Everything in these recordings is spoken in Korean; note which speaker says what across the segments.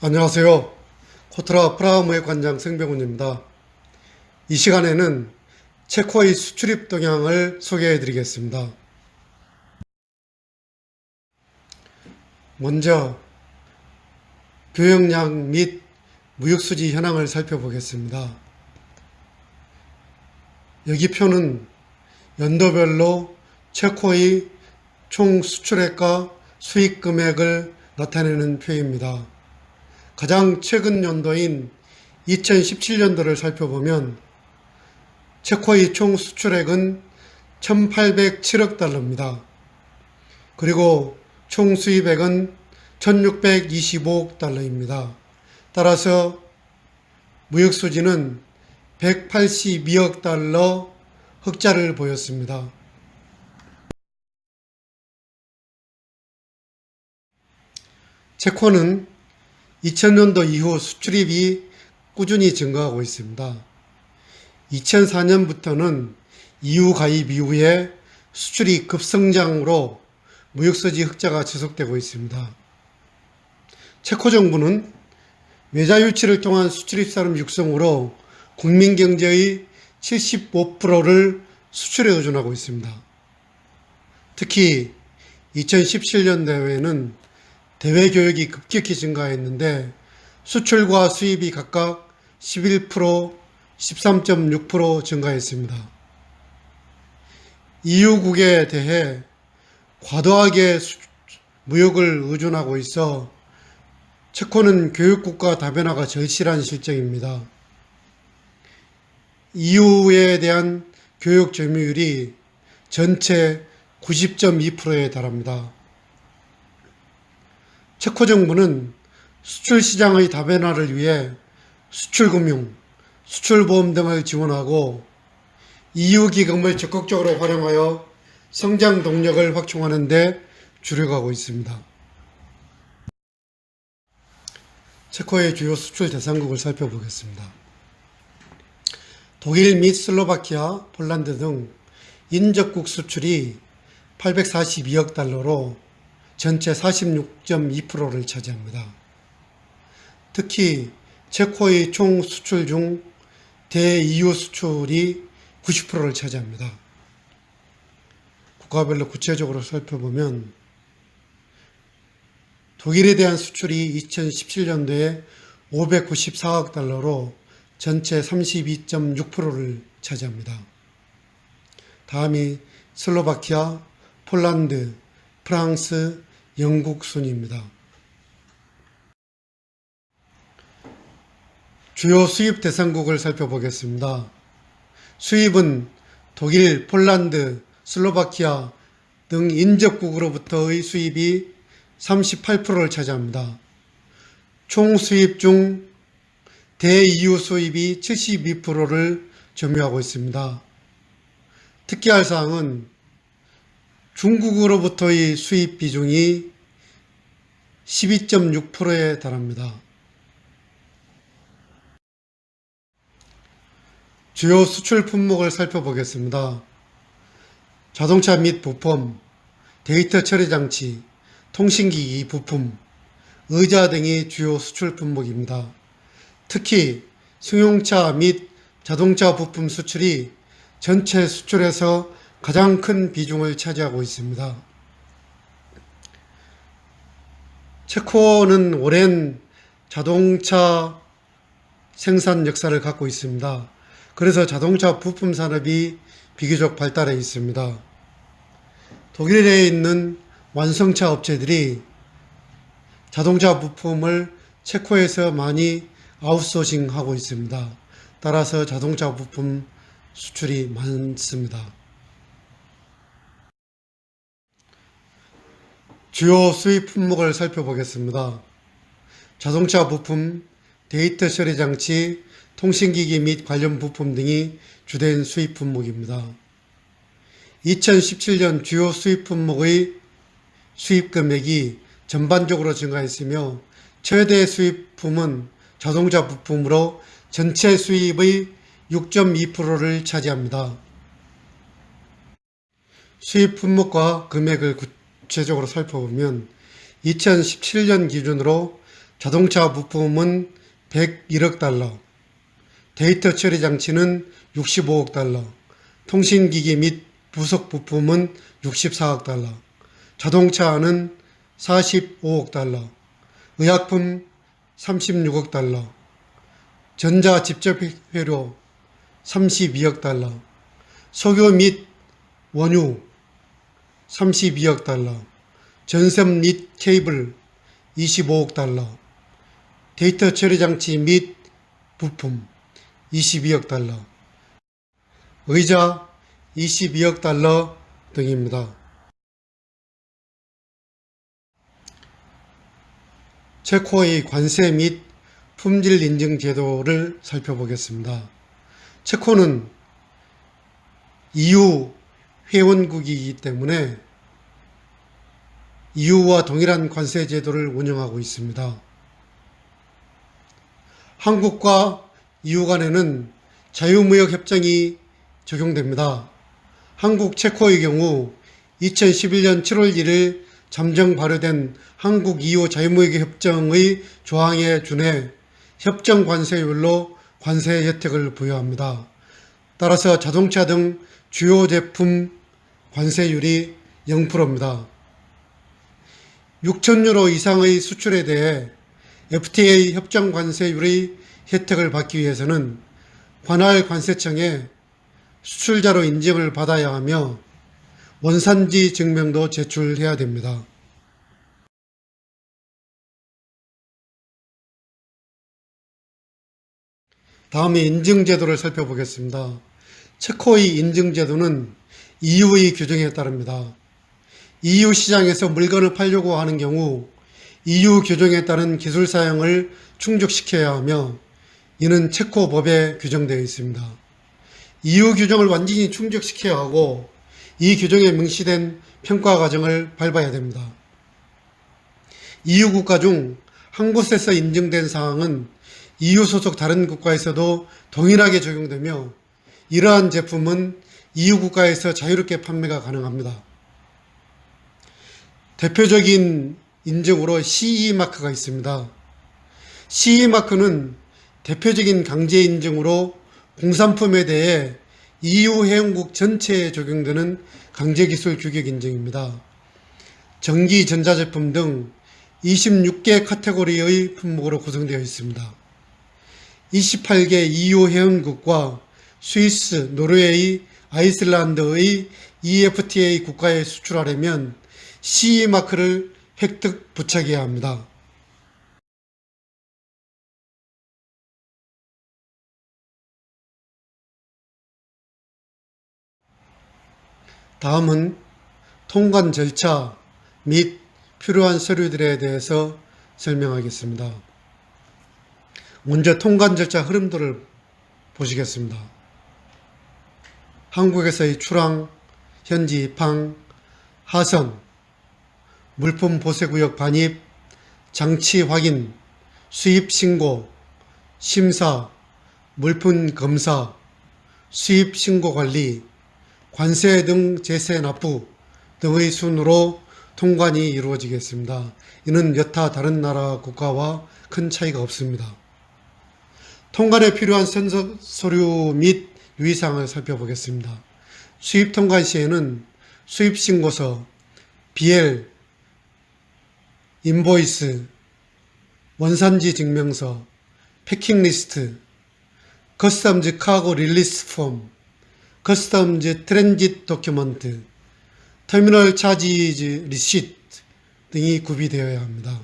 Speaker 1: 안녕하세요. 코트라 프라하무의 관장 생병훈입니다. 이 시간에는 체코의 수출입 동향을 소개해 드리겠습니다. 먼저 교역량 및 무역수지 현황을 살펴보겠습니다. 여기 표는 연도별로 체코의 총 수출액과 수익 금액을 나타내는 표입니다. 가장 최근 연도인 2017년도를 살펴보면 체코의 총 수출액은 1,807억 달러입니다. 그리고 총 수입액은 1,625억 달러입니다. 따라서 무역수지는 182억 달러 흑자를 보였습니다. 체코는 2000년도 이후 수출입이 꾸준히 증가하고 있습니다. 2004년부터는 EU 가입 이후에 수출이 급성장으로 무역수지 흑자가 지속되고 있습니다. 체코 정부는 외자 유치를 통한 수출입 산업 육성으로 국민 경제의 75%를 수출에 의존하고 있습니다. 특히 2017년도에는 대외 교역이 급격히 증가했는데 수출과 수입이 각각 11%, 13.6% 증가했습니다. EU국에 대해 과도하게 무역을 의존하고 있어 체코는 교역국가 다변화가 절실한 실정입니다. EU에 대한 교역 점유율이 전체 90.2%에 달합니다. 체코 정부는 수출 시장의 다변화를 위해 수출금융, 수출보험 등을 지원하고 EU 기금을 적극적으로 활용하여 성장 동력을 확충하는 데 주력하고 있습니다. 체코의 주요 수출 대상국을 살펴보겠습니다. 독일 및 슬로바키아, 폴란드 등 인접국 수출이 842억 달러로 전체 46.2%를 차지합니다. 특히 체코의 총 수출 중 대EU 수출이 90%를 차지합니다. 국가별로 구체적으로 살펴보면 독일에 대한 수출이 2017년도에 594억 달러로 전체 32.6%를 차지합니다. 다음이 슬로바키아, 폴란드, 프랑스, 영국 순입니다. 주요 수입 대상국을 살펴보겠습니다. 수입은 독일, 폴란드, 슬로바키아 등 인접국으로부터의 수입이 38%를 차지합니다. 총 수입 중 대EU 수입이 72%를 점유하고 있습니다. 특기할 사항은 중국으로부터의 수입 비중이 12.6%에 달합니다. 주요 수출 품목을 살펴보겠습니다. 자동차 및 부품, 데이터 처리 장치, 통신기기 부품, 의자 등이 주요 수출 품목입니다. 특히 승용차 및 자동차 부품 수출이 전체 수출에서 가장 큰 비중을 차지하고 있습니다. 체코는 오랜 자동차 생산 역사를 갖고 있습니다. 그래서 자동차 부품 산업이 비교적 발달해 있습니다. 독일에 있는 완성차 업체들이 자동차 부품을 체코에서 많이 아웃소싱하고 있습니다. 따라서 자동차 부품 수출이 많습니다. 주요 수입 품목을 살펴보겠습니다. 자동차 부품, 데이터 처리 장치, 통신기기 및 관련 부품 등이 주된 수입 품목입니다. 2017년 주요 수입 품목의 수입 금액이 전반적으로 증가했으며 최대 수입품은 자동차 부품으로 전체 수입의 6.2%를 차지합니다. 수입 품목과 금액을 구체적으로 살펴보면 2017년 기준으로 자동차 부품은 101억 달러, 데이터 처리 장치는 65억 달러, 통신기기 및 부속 부품은 64억 달러, 자동차는 45억 달러, 의약품 36억 달러, 전자 직접회로 32억 달러, 석유 및 원유 32억 달러, 전선 및 케이블 25억 달러, 데이터 처리 장치 및 부품 22억 달러, 의자 22억 달러 등입니다. 체코의 관세 및 품질 인증 제도를 살펴보겠습니다. 체코는 EU 회원국이기 때문에 EU와 동일한 관세 제도를 운영하고 있습니다. 한국과 EU 간에는 자유무역 협정이 적용됩니다. 한국 체코의 경우 2011년 7월 1일 잠정 발효된 한국 EU 자유무역 협정의 조항에 준해 협정 관세율로 관세 혜택을 부여합니다. 따라서 자동차 등 주요 제품 관세율이 0%입니다. 6,000유로 이상의 수출에 대해 FTA 협정 관세율의 혜택을 받기 위해서는 관할 관세청에 수출자로 인증을 받아야 하며 원산지 증명도 제출해야 됩니다. 다음에 인증제도를 살펴보겠습니다. 체코의 인증제도는 EU의 규정에 따릅니다. EU 시장에서 물건을 팔려고 하는 경우 EU 규정에 따른 기술 사양을 충족시켜야 하며 이는 체코 법에 규정되어 있습니다. EU 규정을 완전히 충족시켜야 하고 이 규정에 명시된 평가 과정을 밟아야 됩니다. EU 국가 중 한 곳에서 인증된 사항은 EU 소속 다른 국가에서도 동일하게 적용되며 이러한 제품은 EU 국가에서 자유롭게 판매가 가능합니다. 대표적인 인증으로 CE 마크가 있습니다. CE 마크는 대표적인 강제 인증으로 공산품에 대해 EU 회원국 전체에 적용되는 강제기술 규격 인증입니다. 전기, 전자제품 등 26개 카테고리의 품목으로 구성되어 있습니다. 28개 EU 회원국과 스위스, 노르웨이, 아이슬란드의 EFTA 국가에 수출하려면 CE 마크를 획득 부착해야 합니다. 다음은 통관 절차 및 필요한 서류들에 대해서 설명하겠습니다. 먼저 통관 절차 흐름도를 보시겠습니다. 한국에서의 출항, 현지 입항, 하선, 물품 보세구역 반입, 장치 확인, 수입 신고, 심사, 물품 검사, 수입 신고 관리, 관세 등 제세 납부 등의 순으로 통관이 이루어지겠습니다. 이는 여타 다른 나라 국가와 큰 차이가 없습니다. 통관에 필요한 서류 및 유의사항을 살펴보겠습니다. 수입 통관 시에는 수입 신고서, BL, 인보이스, 원산지 증명서, 패킹 리스트, 커스텀즈 카고 릴리스 폼, 커스텀즈 트랜짓 도큐먼트, 터미널 차지즈 리시트 등이 구비되어야 합니다.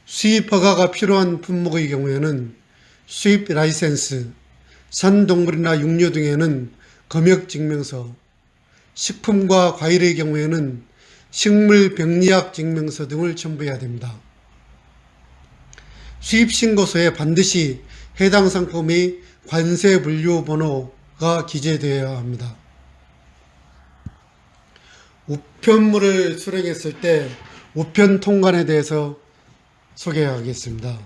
Speaker 1: 수입 허가가 필요한 품목의 경우에는 수입 라이센스, 산동물이나 육류 등에는 검역 증명서, 식품과 과일의 경우에는 식물 병리학 증명서 등을 첨부해야 됩니다. 수입 신고서에 반드시 해당 상품의 관세 분류 번호가 기재되어야 합니다. 우편물을 수령했을 때 우편 통관에 대해서 소개하겠습니다.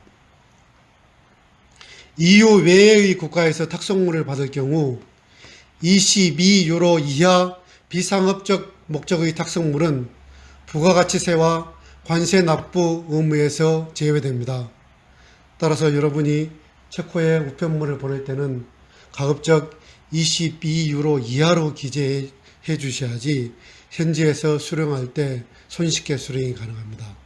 Speaker 1: EU 외의 국가에서 탁송물을 받을 경우 22유로 이하 비상업적 목적의 탁송물은 부가가치세와 관세 납부 의무에서 제외됩니다. 따라서 여러분이 체코에 우편물을 보낼 때는 가급적 22유로 이하로 기재해 주셔야지 현지에서 수령할 때 손쉽게 수령이 가능합니다.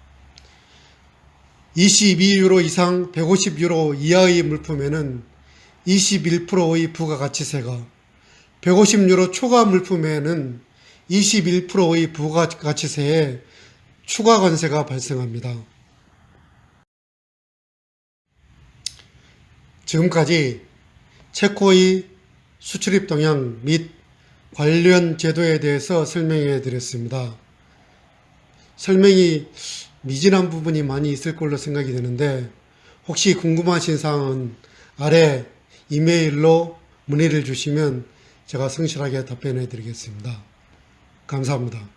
Speaker 1: 22유로 이상 150유로 이하의 물품에는 21%의 부가가치세가, 150유로 초과 물품에는 21%의 부가가치세에 추가 관세가 발생합니다. 지금까지 체코의 수출입 동향 및 관련 제도에 대해서 설명해 드렸습니다. 설명이 미진한 부분이 많이 있을 걸로 생각이 되는데 혹시 궁금하신 사항은 아래 이메일로 문의를 주시면 제가 성실하게 답변해 드리겠습니다. 감사합니다.